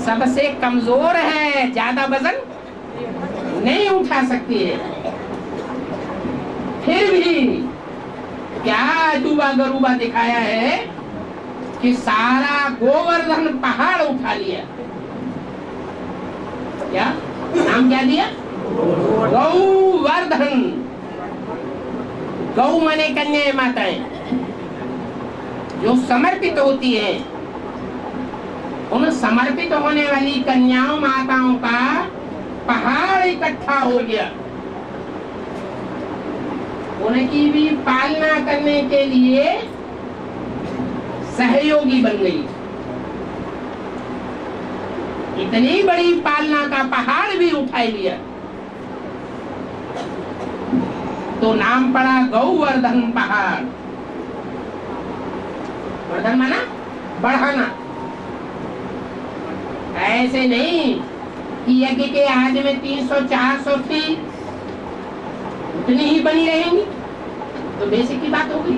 सबसे कमजोर है, ज्यादा वजन नहीं उठा सकती है। फिर भी क्या अजूबा गरूबा दिखाया है कि सारा गोवर्धन पहाड़ उठा लिया। क्या नाम क्या दिया? गौवर्धन। गौ माने कन्या माताएं जो समर्पित होती है। उन समर्पित होने वाली कन्याओं माताओं का पहाड़ इकट्ठा हो गया। उनकी भी पालना करने के लिए सहयोगी बन गई। इतनी बड़ी पालना का पहाड़ भी उठा लिया तो नाम पड़ा गौवर्धन पहाड़। वर्धन माना बढ़ाना। ऐसे नहीं कि यज्ञ के आज में 300-400 थी, उतनी ही बनी रहेंगी तो बेसिक की बात होगी।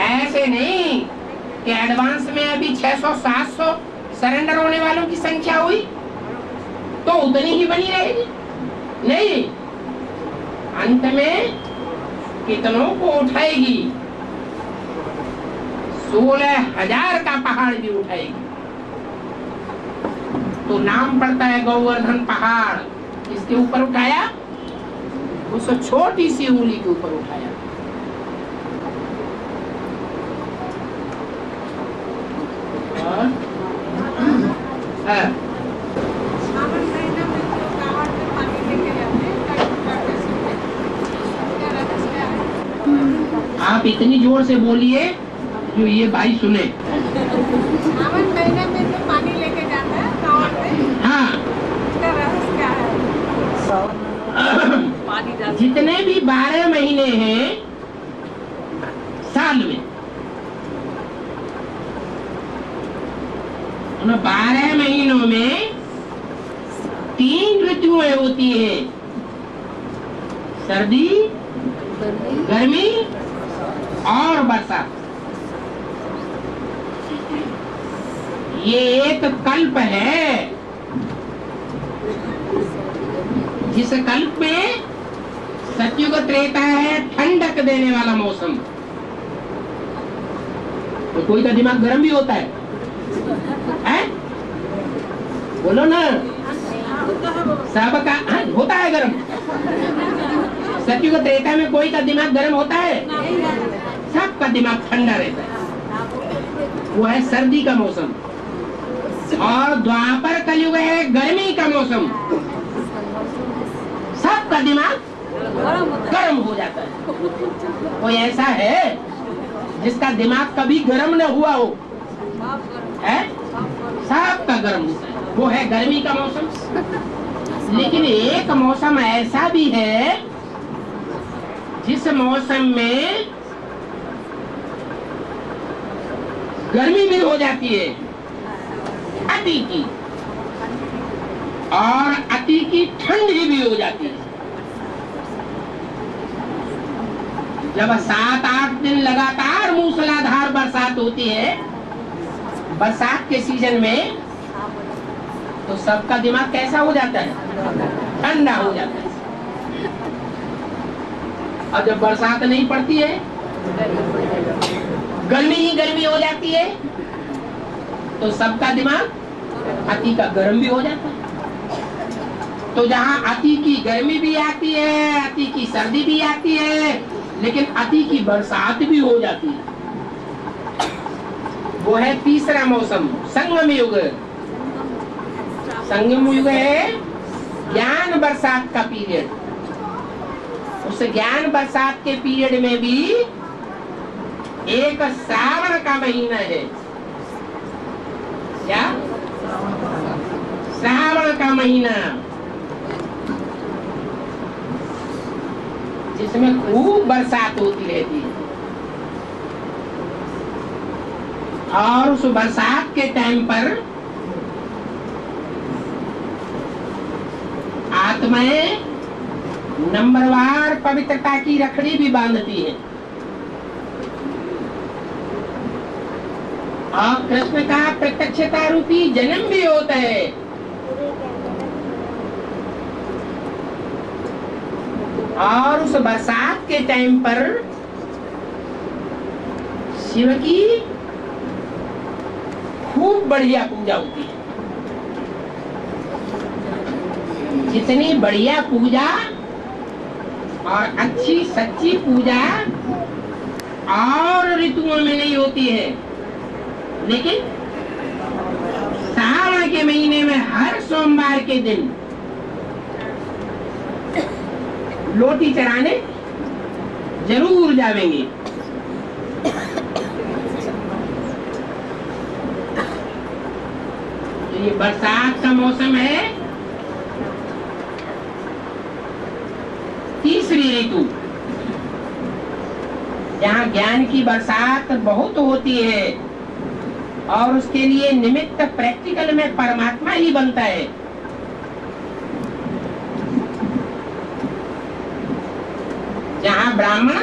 ऐसे नहीं कि एडवांस में अभी 600-700 सरेंडर होने वालों की संख्या हुई तो उतनी ही बनी रहेगी। नहीं, अंत में कितनों को उठाएगी? 16,000 का पहाड़ भी उठाएगी। तो नाम पड़ता है गौवर्धन पहाड़। किसके ऊपर उठाया? उस छोटी सी उंगली के ऊपर उठाया। आप इतनी जोर से बोलिए जो ये भाई सुने। सावन महीने में जो पानी लेके जाता है कांवड़ में, हाँ, उसका रहस्य क्या है? पानी जाता जितने भी 12 महीने हैं साल में, उन 12 महीनों में 3 ऋतुएं होती हैं। सर्दी, गर्मी और बरसात। ये एक कल्प है जिस कल्प में सतयुग त्रेता है ठंडक देने वाला मौसम। तो कोई का दिमाग गर्म भी होता है? बोलो ना, सबका होता है गर्म। सतयुग त्रेता में कोई का दिमाग गर्म होता है? सबका दिमाग ठंडा रहता है। वो है सर्दी का मौसम। और द्वापर कलयुग है गर्मी का मौसम। सबका दिमाग गर्म हो जाता है। कोई ऐसा है जिसका दिमाग कभी गर्म न हुआ हो? है? सबका गर्म होता है। वो है गर्मी का मौसम। लेकिन एक मौसम ऐसा भी है जिस मौसम में गर्मी भी हो जाती है, अति की, और अति की ठंडी भी हो जाती है। जब 7-8 दिन लगातार मूसलाधार बरसात होती है बरसात के सीजन में, तो सबका दिमाग कैसा हो जाता है? ठंडा हो जाता है। और जब बरसात नहीं पड़ती है, गर्मी ही गर्मी हो जाती है, तो सबका दिमाग अति का गर्म भी हो जाता है। तो जहाँ अति की गर्मी भी आती है, अति की सर्दी भी आती है, लेकिन अति की बरसात भी हो जाती है, वो है तीसरा मौसम, संगम युग। संगम युग है ज्ञान बरसात का पीरियड। उस ज्ञान बरसात के पीरियड में भी एक श्रावण का महीना है। क्या? श्रावण का महीना, जिसमें खूब बरसात होती रहती है। और उस बरसात के टाइम पर आत्माएं नंबरवार पवित्रता की रखड़ी भी बांधती है। और कृष्ण का प्रत्यक्षता रूपी जन्म भी होता है। और उस बरसात के टाइम पर शिव की खूब बढ़िया पूजा होती है। जितनी बढ़िया पूजा और अच्छी सच्ची पूजा और ऋतुओं में नहीं होती है, लेकिन सावन के महीने में हर सोमवार के दिन लोटी चढ़ाने जरूर जावेंगे। ये बरसात का मौसम है, तीसरी ऋतु, जहाँ ज्ञान की बरसात बहुत होती है और उसके लिए निमित्त प्रैक्टिकल में परमात्मा ही बनता है। जहाँ ब्राह्मण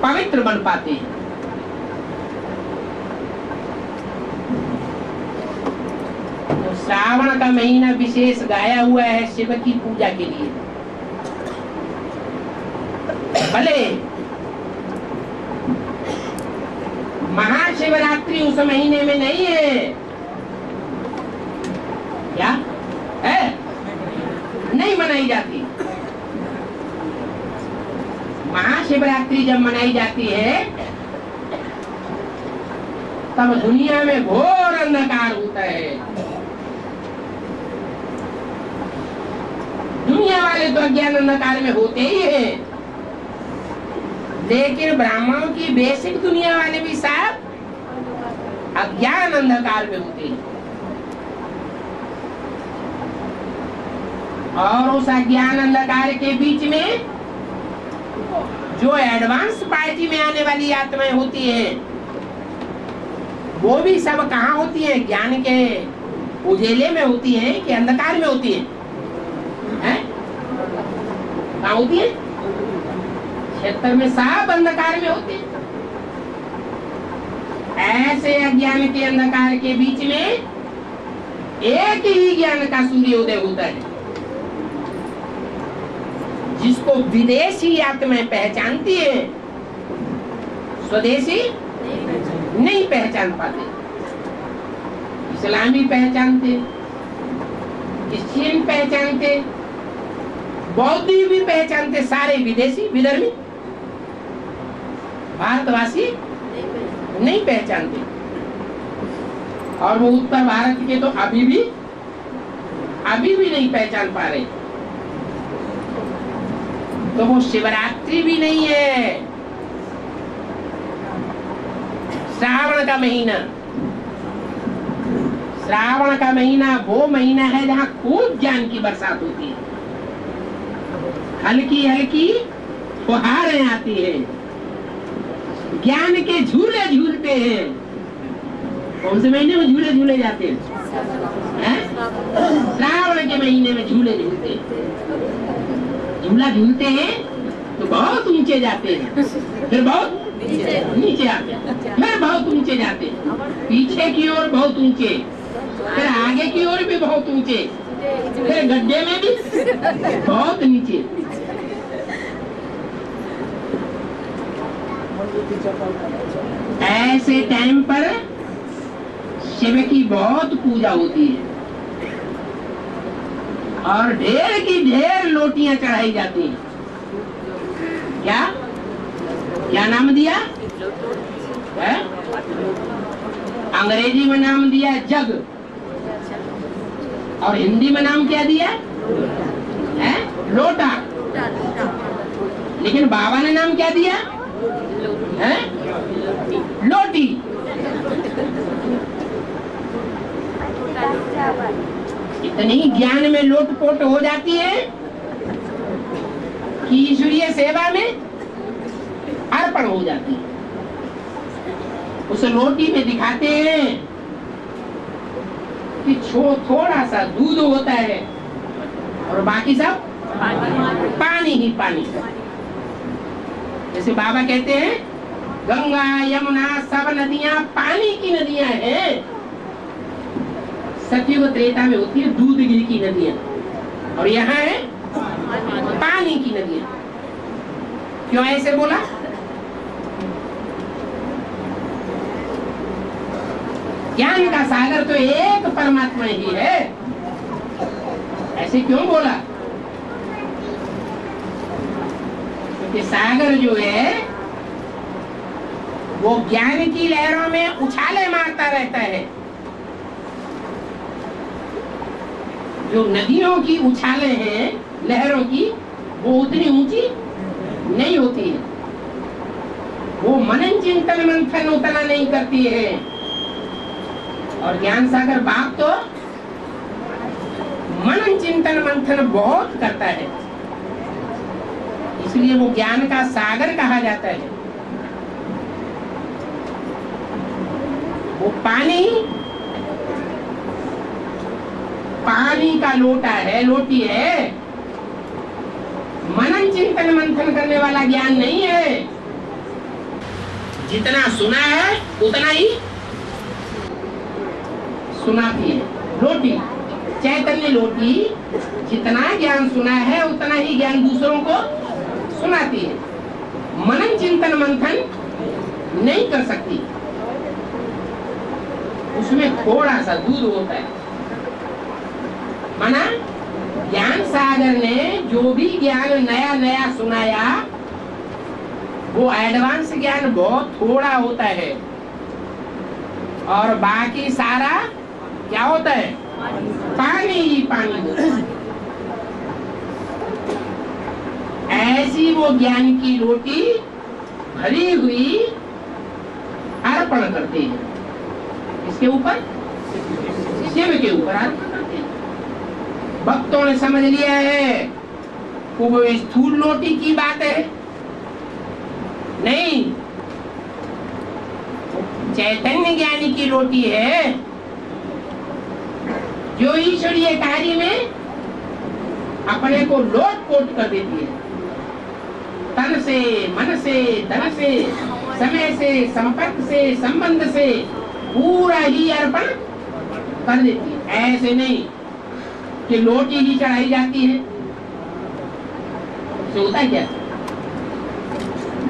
पवित्र बन पाते हैं। तो श्रावण का महीना विशेष गाया हुआ है शिव की पूजा के लिए। भले महाशिवरात्रि उस महीने में नहीं है, क्या है? नहीं मनाई जाती। महाशिवरात्रि जब मनाई जाती है तब दुनिया में घोर अंधकार होता है। दुनिया वाले तो अज्ञान अंधकार में होते ही हैं, लेकिन ब्राह्मणों की बेसिक दुनिया वाले भी साहब अज्ञान अंधकार में होते हैं। और उस अज्ञान अंधकार के बीच में जो एडवांस पार्टी में आने वाली आत्माएं होती हैं, वो भी सब कहाँ होती हैं? ज्ञान के उजेले में होती हैं कि अंधकार में होती हैं? कहाँ होती है? क्षेत्र में सब अंधकार में होते हैं। ऐसे अज्ञान के अंधकार के बीच में एक ही ज्ञान का सूर्योदय होता है, जिसको विदेशी आत्माएं पहचानती है, स्वदेशी नहीं पहचान पाते। इस्लामी पहचानते, क्रिश्चियन पहचानते, बौद्धी भी पहचानते, सारे विदेशी विधर्मी भारतवासी नहीं पहचानते। और वो उत्तर भारत के तो अभी भी नहीं पहचान पा रहे। तो वो शिवरात्रि भी नहीं है। श्रावण का महीना, श्रावण का महीना वो महीना है जहाँ खूब ज्ञान की बरसात होती है। हल्की हल्की फुहारें आती है, ज्ञान के झूले झूलते हैं। कौन से महीने में झूले झूले जाते हैं? श्रावण के महीने में झूले झूलते हैं। झूला झूलते हैं तो बहुत ऊंचे जाते हैं, फिर बहुत नीचे आते हैं, फिर बहुत ऊंचे जाते हैं, पीछे की ओर बहुत ऊंचे, फिर आगे की ओर भी बहुत ऊंचे, फिर गड्ढे में भी बहुत नीचे। ऐसे टाइम पर शिव की बहुत पूजा होती है और ढेर की ढेर लोटियां चढ़ाई जाती हैं। क्या नाम दिया है? अंग्रेजी में नाम दिया जग, और हिंदी में नाम क्या दिया है? लोटा। लेकिन बाबा ने नाम क्या दिया है? लोटी। इतनी ज्ञान में लोटपोट हो जाती है कि ईश्वरीय सेवा में अर्पण हो जाती है। उस लोटी में दिखाते हैं कि थोड़ा सा दूध होता है और बाकी सब पानी ही पानी। जैसे बाबा कहते हैं गंगा यमुना सब नदियां पानी की नदियां हैं। सतयुग त्रेता में होती है दूध गिर की नदियां, और यहाँ है पानी की नदियां। क्यों ऐसे बोला? ज्ञान का सागर तो एक परमात्मा ही है, ऐसे क्यों बोला? क्योंकि सागर जो है वो ज्ञान की लहरों में उछाले मारता रहता है। जो नदियों की उछाले हैं लहरों की, वो उतनी ऊंची नहीं होती है। वो मनन चिंतन मंथन उतना नहीं करती है। और ज्ञान सागर बाप तो मनन चिंतन मंथन बहुत करता है, इसलिए वो ज्ञान का सागर कहा जाता है। वो पानी का लोटा है, लोटी है। मनन चिंतन मंथन करने वाला ज्ञान नहीं है। जितना सुना है उतना ही सुनाती है लोटी। चैतन्य लोटी जितना ज्ञान सुना है उतना ही ज्ञान दूसरों को सुनाती है। मनन चिंतन मंथन नहीं कर सकती, उसमें थोड़ा सा दूध होता है। माना ज्ञान सागर ने जो भी ज्ञान नया नया सुनाया वो एडवांस ज्ञान बहुत थोड़ा होता है, और बाकी सारा क्या होता है? पानी ही पानी होता है। ऐसी वो ज्ञान की रोटी भरी हुई अर्पण करती है। इसके ऊपर, शिव के ऊपर अर्पण करते हैं। भक्तों ने समझ लिया है वो स्थूल रोटी की बात है, नहीं, चैतन्य ज्ञानी की रोटी है जो ईश्वरीय कार्य में अपने को लोट पोट कर देती है। तन से, मन से, धन से, समय से, संपर्क से, संबंध से पूरा ही अर्पण कर देती है। ऐसे नहीं कि लोटी ही चढ़ाई जाती है, तो होता है क्या?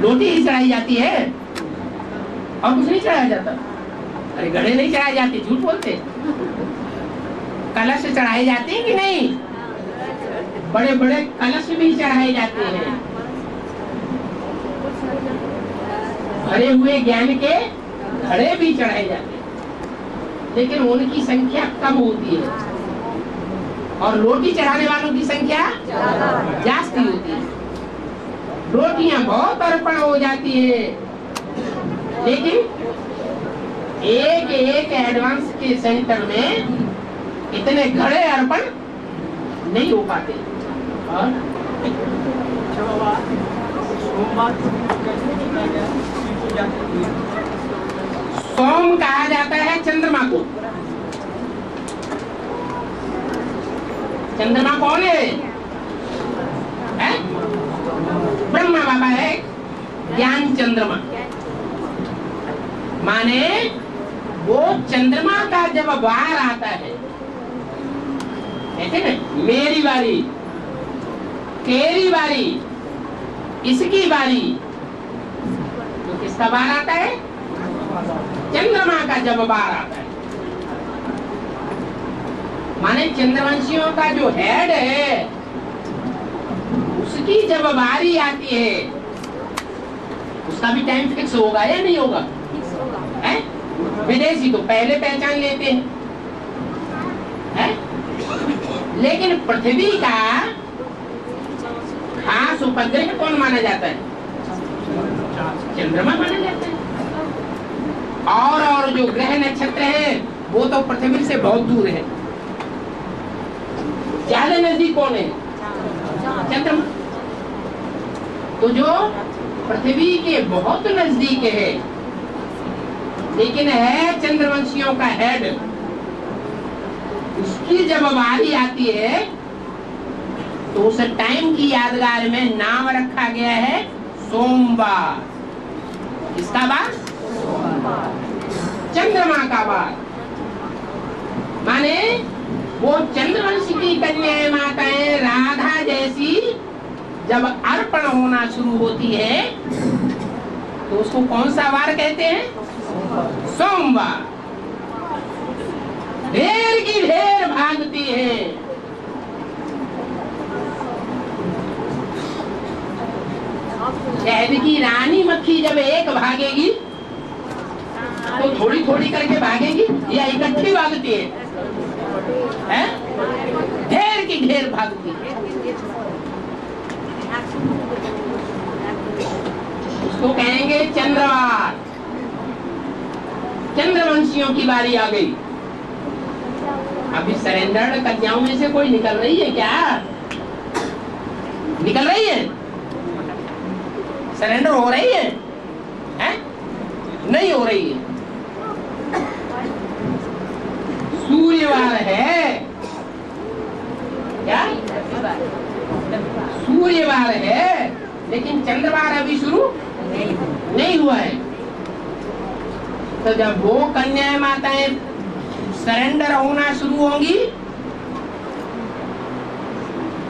लोटी ही चढ़ाई जाती है और कुछ नहीं चढ़ाया जाता। अरे घड़े नहीं चढ़ाए जाते, झूठ बोलते। कलश चढ़ाए जाते हैं कि नहीं? बड़े बड़े कलश भी चढ़ाए जाते हैं। भरे हुए ज्ञान के घड़े भी चढ़ाए जाते हैं, लेकिन उनकी संख्या कम होती है और रोटी चढ़ाने वालों की संख्या जास्ती होती है। रोटियां बहुत अर्पण हो जाती है, लेकिन एक एक एडवांस के सेंटर में इतने घड़े अर्पण नहीं हो पाते। और सोम कहा जाता है चंद्रमा को। चंद्रमा कौन है? ब्रह्मा बाबा है ज्ञान चंद्रमा। माने वो चंद्रमा का जब वार आता है, कहते ना मेरी बारी, तेरी बारी, इसकी बारी, तो किसका वार आता है? चंद्रमा का जब वार आता है। माने चंद्रवंशियों का जो हेड है उसकी जब बारी आती है, उसका भी टाइम फिक्स होगा या नहीं होगा? है? विदेशी तो पहले पहचान लेते हैं, है? लेकिन पृथ्वी का खास उपग्रह कौन माना जाता है? चंद्रमा माना जाता है। और जो ग्रह नक्षत्र है वो तो पृथ्वी से बहुत दूर है। ज्यादा नजदीक कौन है? चंद्रमा। तो जो पृथ्वी के बहुत नजदीक है लेकिन है चंद्रवंशियों का हेड, उसकी जब बारी आती है तो उस टाइम की यादगार में नाम रखा गया है सोमवार। किसका बार? चंद्रमा का बार। माने वो चंद्रवंश की कन्याएं माताएं राधा जैसी जब अर्पण होना शुरू होती है तो उसको कौन सा वार कहते हैं? सोमवार। ढेर की ढेर भागती है। शहद की रानी मक्खी जब एक भागेगी तो थोड़ी थोड़ी करके भागेगी या इकट्ठी भागती है? ढेर की ढेर भागती है। उसको कहेंगे चंद्रवार। चंद्रवंशियों की बारी आ गई। अभी सरेंडर्ड कन्याओं में से कोई निकल रही है क्या? निकल रही है? सरेंडर हो रही है? हैं? नहीं हो रही है। सूर्यवार है क्या? सूर्यवार है, लेकिन चंद्रवार अभी शुरू नहीं हुआ है। तो जब वो कन्याएं माताएं सरेंडर होना शुरू होंगी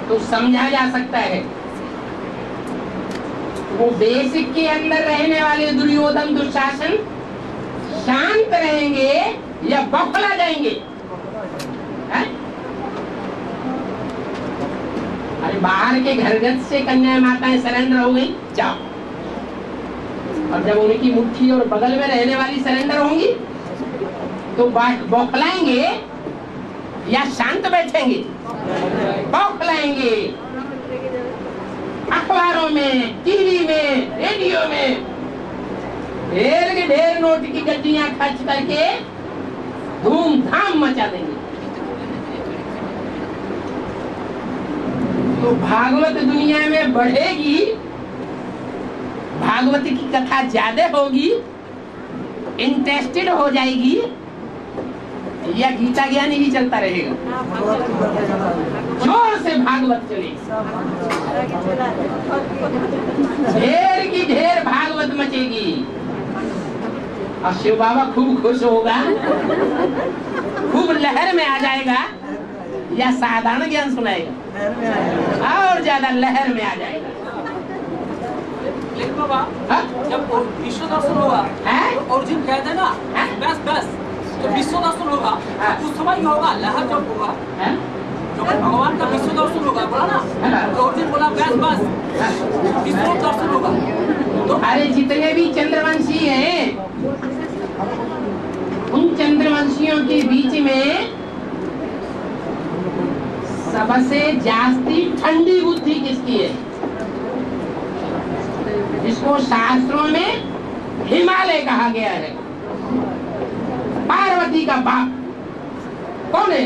तो समझा जा सकता है वो बेसिक के अंदर रहने वाले दुर्योधन दुशासन शांत रहेंगे या बौखला जाएंगे? अरे बाहर के घरगत से कन्या माताएं सरेंडर हो गई, जाओ। और जब उनकी मुट्ठी और बगल में रहने वाली सरेंडर होंगी तो बौखलाएंगे या शांत बैठेंगे? बौखलाएंगे। अखबारों में, टीवी में, रेडियो में ढेर के ढेर नोट की गड्डियां खर्च करके धूमधाम मचा देंगे। तो भागवत दुनिया में बढ़ेगी, भागवत की कथा ज्यादा होगी, इंटरेस्टेड हो जाएगी, या गीता ज्ञान ही चलता रहेगा? जोर से भागवत चले। ढेर की ढेर भागवत मचेगी और शिव बाबा खूब खुश होगा, खूब लहर में आ जाएगा, या साधारण ज्ञान सुनाएगा? और ज्यादा लहर में आ जाएगा। लेकिन बाबा जब विश्व दर्शन होगा तो अर्जुन कहते हैं ना बस बस, तो विश्व दर्शन होगा उस समय ही होगा, लहर जब होगा जब भगवान का विश्व दर्शन होगा, बोला ना तो अर्जुन बोला बस बस विश्व दर्शन होगा। तो अरे जितने भी चंद्रवंशी हैं उन चंद्रवंशियों के बीच में सबसे जास्ती ठंडी बुद्धि किसकी है? जिसको शास्त्रों में हिमालय कहा गया है। पार्वती का बाप कौन है?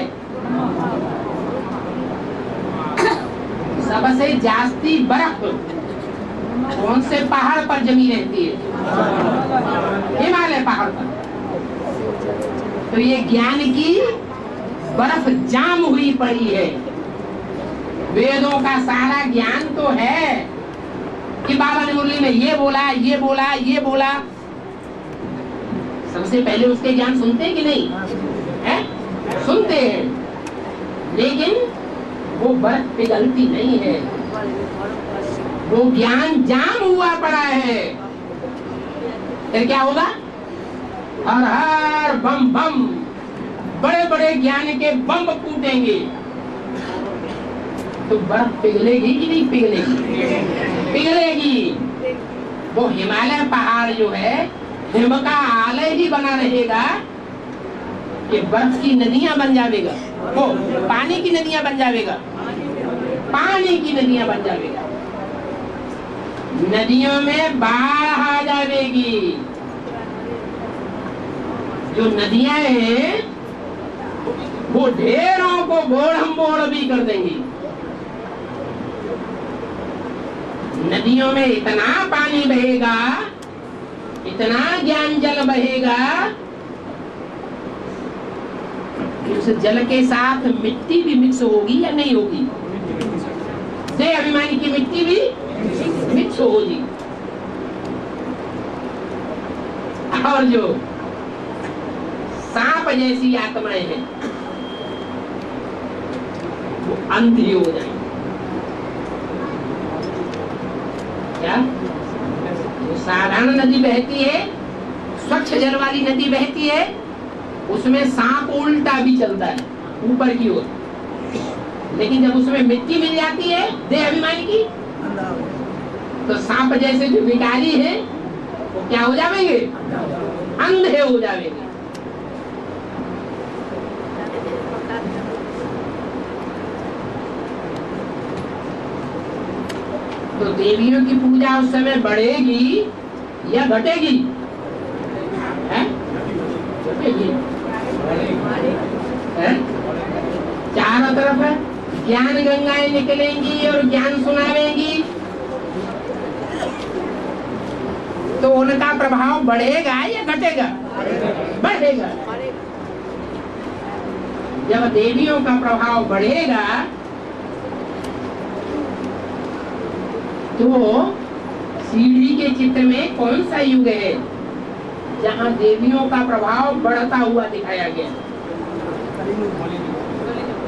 सबसे जास्ती बर्फ कौन से पहाड़ पर जमी रहती है? हिमालय पहाड़ पर। तो ये ज्ञान की बर्फ जाम हुई पड़ी है। वेदों का सारा ज्ञान तो है कि बाबा ने मुरली में ये बोला, ये बोला, ये बोला। सबसे पहले उसके ज्ञान सुनते हैं कि नहीं? है? सुनते हैं, लेकिन वो बर्फ पिघलती नहीं है, वो ज्ञान जाम हुआ पड़ा है। फिर क्या होगा? हर हर बम बम, बड़े बड़े ज्ञान के बम फूटेंगे तो बर्फ पिघलेगी कि नहीं पिघलेगी? पिघलेगी। वो हिमालय पहाड़ जो है हिम का आलय ही बना रहेगा कि बर्फ की नदियां बन जाएगा, वो पानी की नदियां बन जाएगा, पानी की नदियां बन जाएगा। नदियों में बाढ़ आ जाएगी। जो नदियां हैं वो ढेरों को बोढ़म बोढ़ भी कर देंगी। नदियों में इतना पानी बहेगा, इतना ज्ञान जल बहेगा कि उस जल के साथ मिट्टी भी मिक्स होगी या नहीं होगी? जय अभिमानी की मिट्टी भी मिक्स होगी। और जो सांप जैसी आत्माएं हैं वो अंधी हो जाएंगी। क्या तो साधारण नदी बहती है, स्वच्छ जल वाली नदी बहती है, उसमें सांप उल्टा भी चलता है ऊपर की ओर, लेकिन जब उसमें मिट्टी मिल जाती है देह अभिमानी की, तो सांप जैसे जो विकारी है वो क्या हो जाएंगे? अंधे हो जाएंगे। तो देवियों की पूजा उस समय बढ़ेगी या घटेगी? घटेगी। चारों तरफ ज्ञान गंगाएं निकलेंगी और ज्ञान सुनावेंगी, तो उनका प्रभाव बढ़ेगा या घटेगा? बढ़ेगा। जब देवियों का प्रभाव बढ़ेगा तो सीढ़ी के चित्र में कौन सा युग है जहाँ देवियों का प्रभाव बढ़ता हुआ दिखाया गया?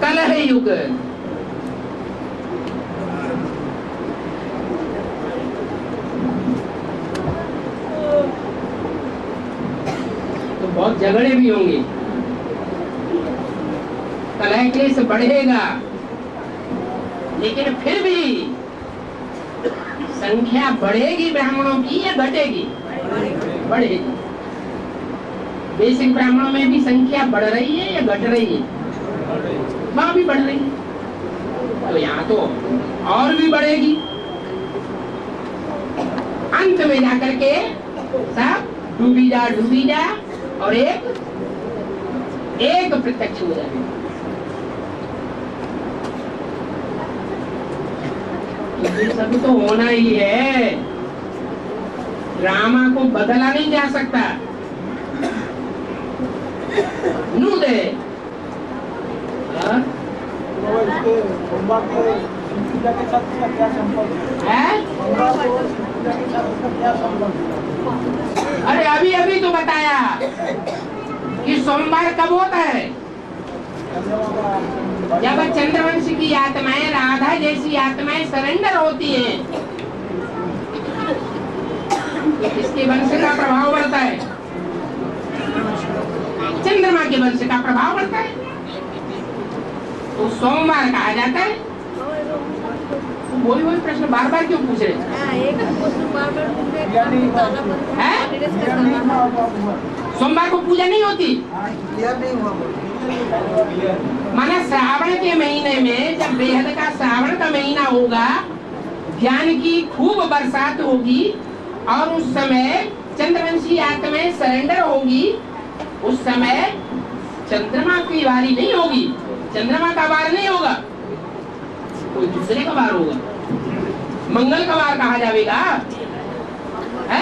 कलह युग। तो बहुत झगड़े भी होंगे, कलह क्लेश बढ़ेगा, लेकिन फिर भी संख्या बढ़ेगी ब्राह्मणों की या घटेगी? बढ़ेगी। बेसिक ब्राह्मणों में भी संख्या बढ़ रही है या घट रही है? वहां भी बढ़ रही है, तो यहाँ तो और भी बढ़ेगी। अंत में जाकर के सब डूबी जा और एक प्रत्यक्ष हो जाए। ये सब तो होना ही है, ड्रामा को बदला नहीं जा सकता। नूद है अरे अभी तो बताया कि सोमवार कब होता है? जब चंद्रवंश की आत्माएं, राधा जैसी आत्माएं सरेंडर होती हैं, तो किसके वंश का प्रभाव बढ़ता है? चंद्रमा के वंश का प्रभाव बढ़ता है, तो सोमवार कहा जाता है। वही प्रश्न बार बार क्यों पूछ रहे हैं? सोमवार को पूजा नहीं होती? माना श्रावण के महीने में जब बेहद का श्रावण का महीना होगा, ज्ञान की खूब बरसात होगी और उस समय चंद्रवंशी आत्माएं सरेंडर होगी, उस समय चंद्रमा की वारी नहीं होगी, चंद्रमा का वार नहीं होगा, कोई दूसरे का वार होगा। मंगल का वार कहा जाएगा, है?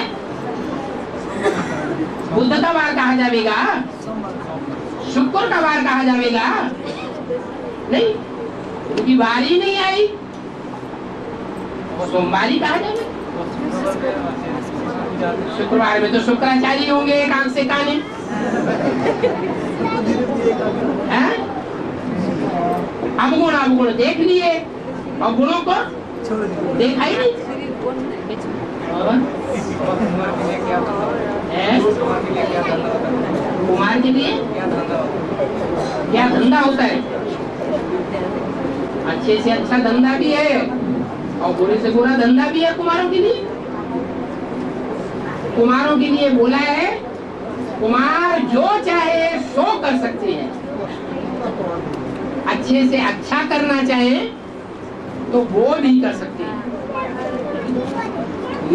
बुध का वार कहा जाएगा, शुक्र का वार कहा जाएगा? नहीं, उनकी वारी नहीं आई, सोमवारी कहा जाएगा। शुक्रवार में तो शुक्राचार्य होंगे एक आंख से काने, अवगुण देख लिए और गुणों को देखा ही नहीं। कुमार के लिए क्या धंधा होता है? अच्छे से अच्छा धंधा भी है और बुरे से बुरा धंधा भी है कुमारों के लिए। कुमारों के लिए बोला है, कुमार जो चाहे सो कर सकते हैं, अच्छे से अच्छा करना चाहे तो वो भी कर सकते हैं।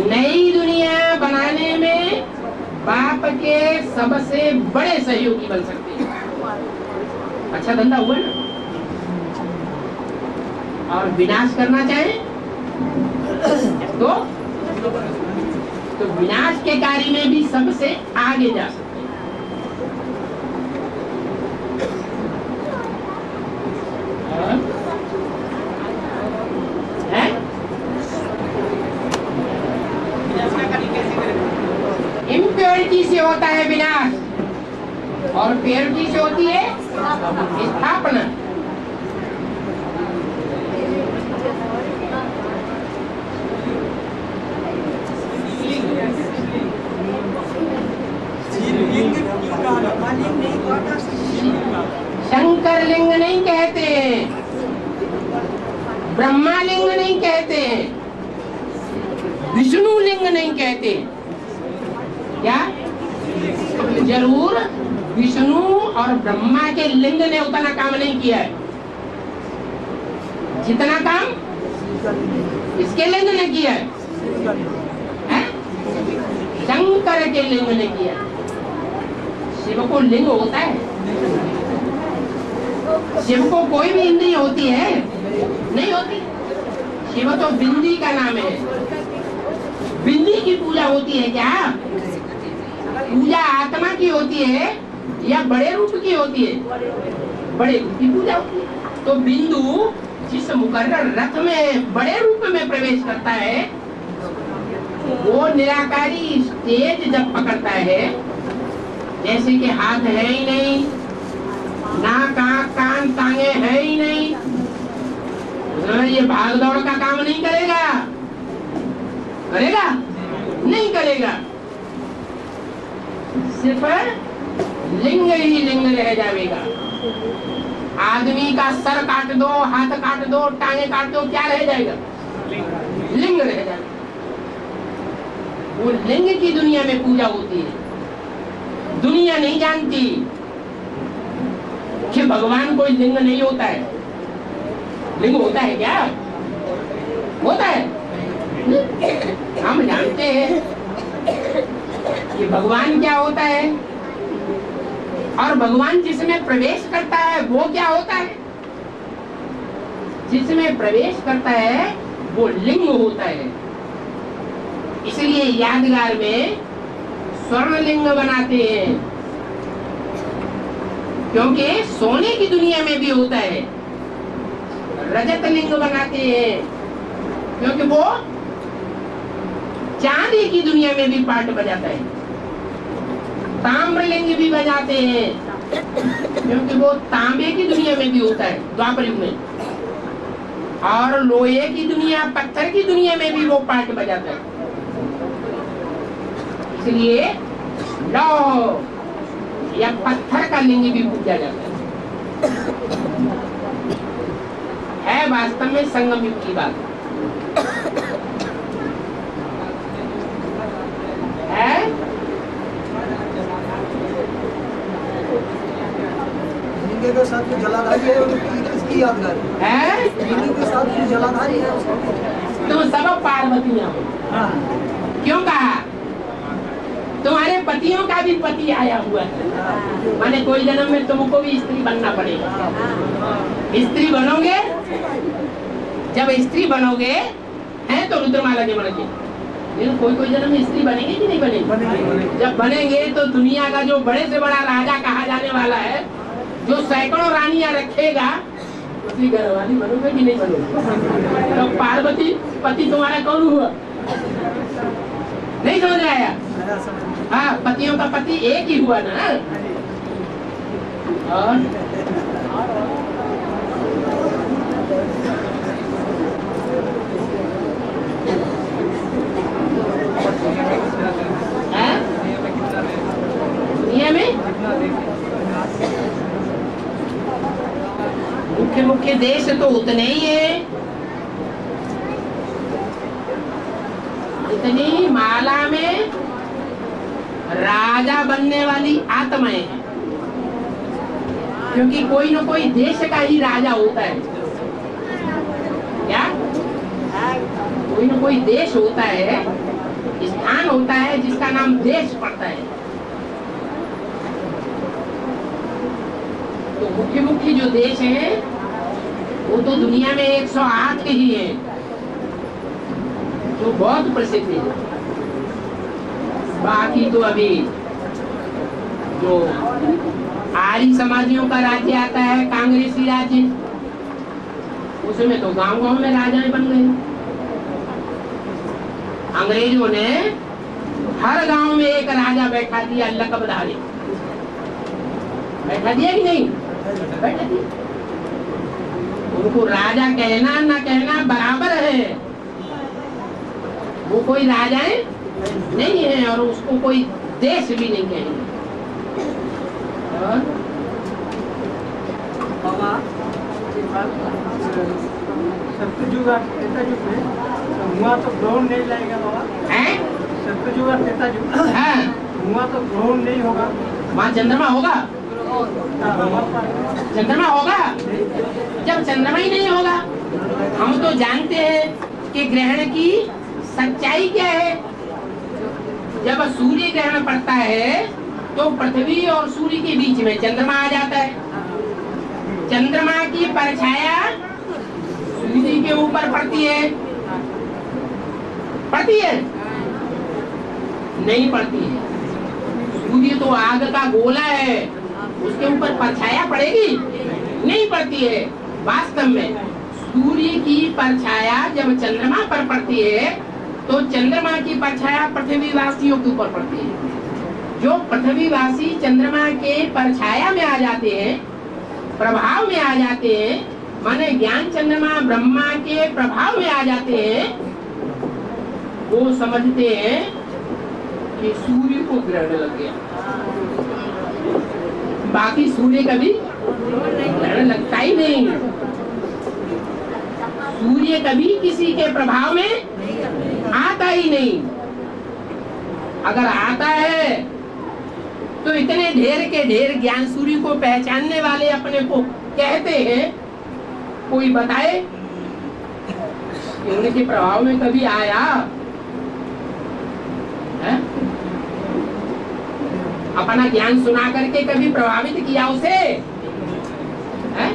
नई दुनिया बनाने में बाप के सबसे बड़े सहयोगी बन सकते हैं। अच्छा धंधा हुआ ना। और विनाश करना चाहे तो विनाश के कार्य में भी सबसे आगे जा सकते हैं। इम्प्योरिटी से होता है विनाश और प्योरिटी से होती है स्थापना। शंकर लिंग नहीं कहते, ब्रह्मा लिंग नहीं कहते, विष्णु लिंग नहीं कहते। क्या जरूर विष्णु और ब्रह्मा के लिंग ने उतना काम नहीं किया है जितना काम इसके लिंग ने किया है? शंकर के लिंग ने किया। शिव को लिंग होता है? शिव को कोई भी इंद्रिय होती है? नहीं होती। शिव तो बिंदी का नाम है। बिंदी की पूजा होती है क्या? पूजा आत्मा की होती है या बड़े रूप की होती है? बड़े रूप की पूजा होती है। तो बिंदु जिस मुकर्रर रथ में बड़े रूप में प्रवेश करता है, वो निराकारी स्टेज जब पकड़ता है, जैसे कि हाथ है ही नहीं, नाक आंख कान टांगे है ही नहीं, ये भाग दौड़ का काम नहीं करेगा। करेगा? नहीं करेगा। सिर्फ लिंग ही लिंग रह जाएगा। आदमी का सर काट दो, हाथ काट दो, टांगे काट दो, क्या रह जाएगा? लिंग रह जाएगा। वो लिंग की दुनिया में पूजा होती है। दुनिया नहीं जानती कि भगवान कोई लिंग नहीं होता है। लिंग होता है क्या? होता है। हम जानते हैं कि भगवान क्या होता है, और भगवान जिसमें प्रवेश करता है वो क्या होता है? जिसमें प्रवेश करता है वो लिंग होता है। इसलिए यादगार में स्वर्ण लिंग बनाते हैं, क्योंकि सोने की दुनिया में भी होता है। रजत लिंग बनाते हैं क्योंकि वो चांदी की दुनिया में भी पार्ट बजाता है। ताम्र लिंग भी बजाते हैं क्योंकि वो तांबे की दुनिया में भी होता है द्वापर युग में, और लोहे की दुनिया, पत्थर की दुनिया में भी वो पार्ट बजाता है। इसलिए लौह या पत्थर का लिंग भी पूजा जाता है वास्तव में संगम युग की बात है। लिंग के साथ जो जलाधारी है इसकी यादगार है। लिंग के साथ जो जलाधारी है तुम सब पार्वतियां हो। क्यों कहा? तुम्हारे पतियों का भी पति आया हुआ है, माने कोई जन्म में तुमको भी स्त्री बनना पड़ेगा। स्त्री बनोगे, जब स्त्री बनोगे हैं तो रुद्रमाला के बनोगे। लेकिन कोई जन्म में स्त्री बनेगी कि नहीं बनेगी? जब बनेंगे तो दुनिया का जो बड़े से बड़ा राजा कहा जाने वाला है, जो सैकड़ों रानियां रखेगा, उसकी घरवाली बनोगे कि नहीं बनोगे? तो पार्वती पति तुम्हारा कौन हुआ? नहीं समझ आया? हाँ, पतियों का पति एक ही हुआ ना। और दुनिया में मुख्य मुख्य देश तो उतने ही है, इतनी माला में राजा बनने वाली आत्माएं हैं, क्योंकि कोई न कोई देश का ही राजा होता है। क्या? कोई न कोई देश होता है, स्थान होता है जिसका नाम देश पड़ता है। तो मुख्य मुख्य जो देश हैं वो तो दुनिया में 108 ही हैं, जो बहुत प्रसिद्ध है। बाकी तो अभी जो आर्य समाजियों का राज्य आता है, कांग्रेसी राज्य, उसमें तो गांव गांव में राजाएं बन गए। अंग्रेजों ने हर गांव में एक राजा बैठा दिया, लकबधारी बैठा दिया कि नहीं? बैठा दिया। उनको राजा कहना ना कहना बराबर है, वो कोई राजाएं नहीं है और उसको कोई देश भी नहीं कहेंगे। सत्ययुग और त्रेतायुग में हुआ तो ग्रहण नहीं लाएगा बाबा। हैं? सत्ययुग और त्रेतायुग हुआ तो ग्रहण नहीं होगा। वहाँ चंद्रमा होगा? चंद्रमा होगा? जब चंद्रमा ही नहीं होगा, हम तो जानते हैं कि ग्रहण की सच्चाई क्या है। जब सूर्य ग्रहण पड़ता है तो पृथ्वी और सूर्य के बीच में चंद्रमा आ जाता है। चंद्रमा की परछाया सूर्य के ऊपर पड़ती है? पड़ती है? नहीं पड़ती है। सूर्य तो आग का गोला है, उसके ऊपर परछाया पड़ेगी? नहीं पड़ती है। वास्तव में सूर्य की परछाया जब चंद्रमा पर पड़ती है तो चंद्रमा की परछाया पृथ्वीवासियों के ऊपर पड़ती है। जो पृथ्वीवासी चंद्रमा के परछाया में आ जाते हैं, प्रभाव में आ जाते हैं, माने ज्ञान चंद्रमा ब्रह्मा के प्रभाव में आ जाते हैं, वो समझते हैं कि सूर्य को ग्रहण लग गया। बाकी सूर्य कभी ग्रहण लगता ही नहीं। सूर्य कभी किसी के प्रभाव में आता ही नहीं। अगर आता है तो इतने ढेर के ढेर ज्ञान सूर्य को पहचानने वाले अपने को कहते हैं, कोई बताए कि उनके प्रभाव में कभी आया है? अपना ज्ञान सुना करके कभी प्रभावित किया उसे है?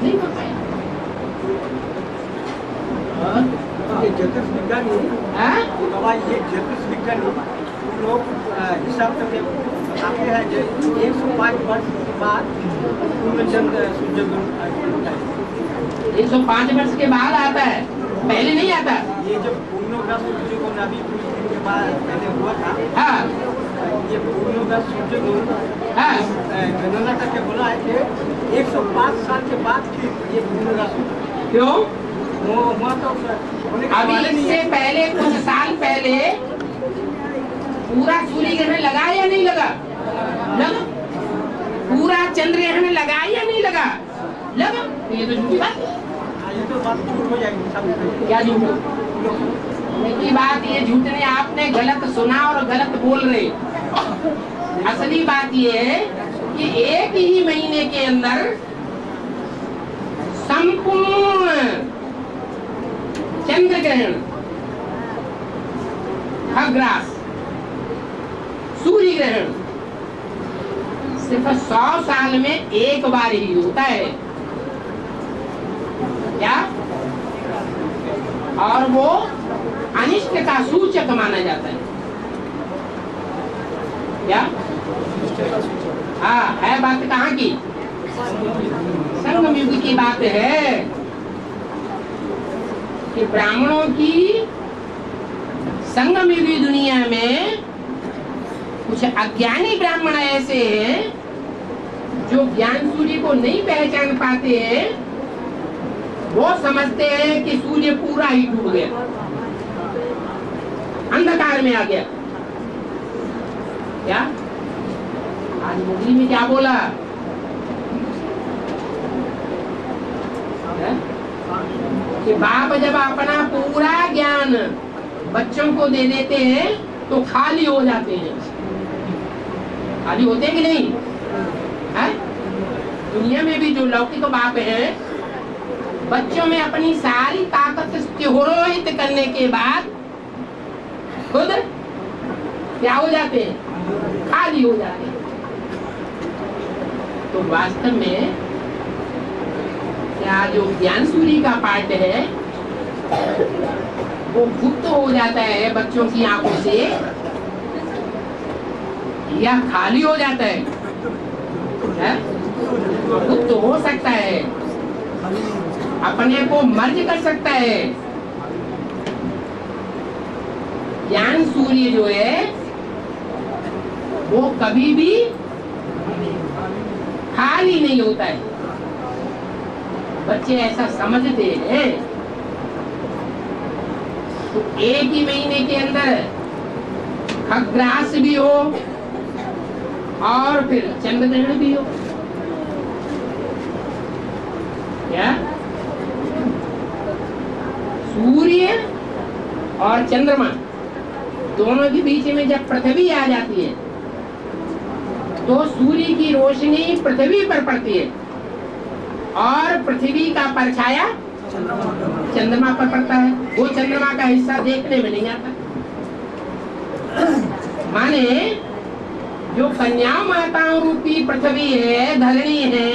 नहीं बताया। ये ज्योतिष विज्ञानी ये ज्योतिष विज्ञानी लोग हिसाब करके बताते हैं कि 105 वर्ष के बाद पूर्णचंद्र सूर्य ग्रहण 105 वर्ष के बाद आता है, पहले नहीं आता। ये जब पूर्णग्रह सूर्य को नबी के बाद पहले हुआ था। हाँ। ये पूर्णग्रह सूर्य को गणना करके बोला है कि 105 साल के बाद फिर ये पूर्णग्रह सूर्य। क्यों? हुआ तो अभी इससे पहले कुछ साल पहले पूरा सूर्य ग्रहण लगा या नहीं लगा? लगा। पूरा चंद्र ग्रहण लगा या नहीं लगा? लगा। ये तो झूठी बात है। ये तो बात झूठ हो जाएगी। क्या झूठ? की बात ये झूठ नहीं, आपने गलत सुना और गलत बोल रहे। असली बात ये है कि एक ही महीने के अंदर संपूर्ण चंद्र ग्रहण, खग्रास, सूर्य ग्रहण सिर्फ 100 साल में एक बार ही होता है। क्या? और वो अनिष्ट का सूचक माना जाता है। क्या? हाँ, है बात कहाँ की? संगम युग की बात है कि ब्राह्मणों की संगम युगी दुनिया में कुछ अज्ञानी ब्राह्मण ऐसे हैं जो ज्ञान सूर्य को नहीं पहचान पाते हैं। वो समझते हैं कि सूर्य पूरा ही डूब गया, अंधकार में आ गया। क्या आज मुरली में क्या बोला? कि बाप जब अपना पूरा ज्ञान बच्चों को दे देते हैं तो खाली हो जाते हैं। खाली होते हैं कि नहीं? है? दुनिया में भी जो लौकिक बाप हैं, बच्चों में अपनी सारी ताकत तिरोहित करने के बाद खुद क्या हो जाते हैं? खाली हो जाते हैं। तो वास्तव में क्या जो ज्ञान सूर्य का पार्ट है वो गुप्त हो जाता है बच्चों की आंखों से या खाली हो जाता है? गुप्त हो सकता है, अपने को मर्ज कर सकता है। ज्ञान सूर्य जो है वो कभी भी खाली नहीं होता है। बच्चे ऐसा समझते हैं तो एक ही महीने के अंदर खग्रास भी हो और फिर चंद्र ग्रहण भी हो। क्या सूर्य और चंद्रमा दोनों के बीच में जब पृथ्वी आ जाती है तो सूर्य की रोशनी पृथ्वी पर पड़ती है और पृथ्वी का परछाया चंद्रमा पर पड़ता है। वो चंद्रमा का हिस्सा देखने में नहीं आता। माने जो कन्या माताओं रूपी पृथ्वी है, धरणी है,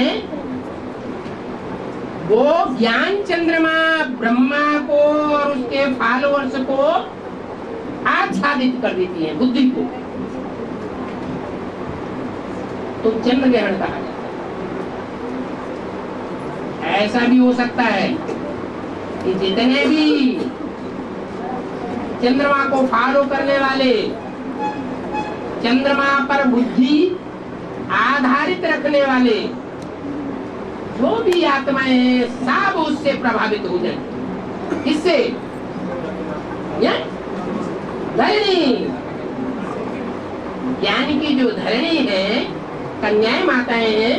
वो ज्ञान चंद्रमा ब्रह्मा को और उसके फॉलोअर्स को आच्छादित कर देती है, बुद्धि को। तो चंद्र ग्रहण कहा जाता है। ऐसा भी हो सकता है कि जितने भी चंद्रमा को फॉलो करने वाले, चंद्रमा पर बुद्धि आधारित रखने वाले जो भी आत्माएं हैं सब उससे प्रभावित हो जाए। किससे? धरणी। ज्ञान की जो धरणी है, कन्याएं माताएं हैं,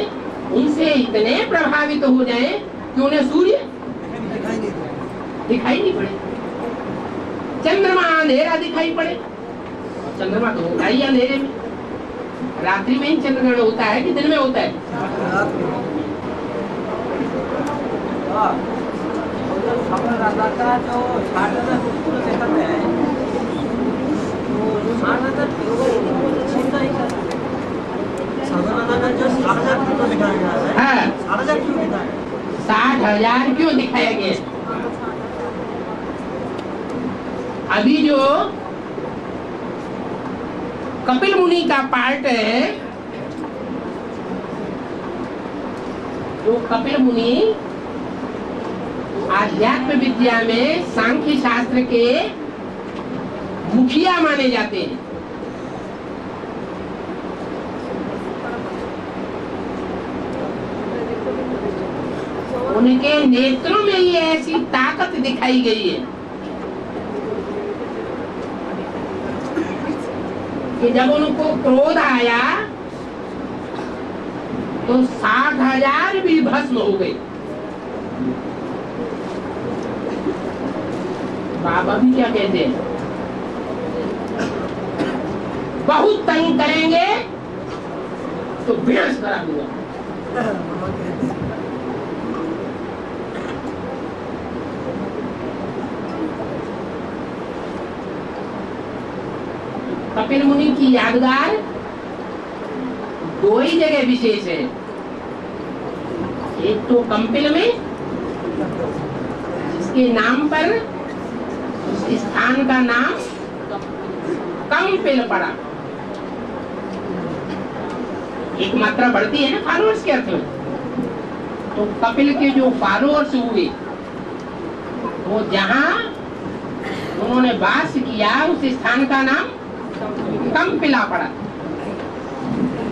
उनसे इतने प्रभावित हो जाए कि उन्हें सूर्य दिखाई नहीं पड़े, चंद्रमा अंधेरा दिखाई पड़े। चंद्रमा तो होता ही अंधेरे में, रात्रि में ही चंद्रग्रहण होता है कि दिन में होता है? राजा का जो 60,000 पुत्र देखते हैं, तो 60,000 चिंता ही करते हैं। जो 60,000 पुत्र दिखाया गया है, 60,000 क्यों दिखाया गया? 60,000 क्यों दिखाया गया? अभी जो कपिल मुनि का पार्ट है, जो कपिल मुनि आध्यात्म विद्या में सांख्य शास्त्र के मुखिया माने जाते हैं। उनके नेत्रों में ये ऐसी ताकत दिखाई गई है कि जब उनको क्रोध आया तो 60,000 भी भस्म हो गए। बाबा भी क्या कहते हैं? बहुत तंग करेंगे तो विनाश करा दूंगा। कपिल मुनि की यादगार दो ही जगह विशेष है। एक तो कंपिल में, जिसके नाम पर उस स्थान का नाम कंपिल पड़ा। एक मात्रा बढ़ती है ना फॉलोअर्स के अर्थ में। तो कपिल के जो फॉलोअर्स हुए, वो जहां उन्होंने वास किया उस स्थान का नाम कंपिला पड़ा।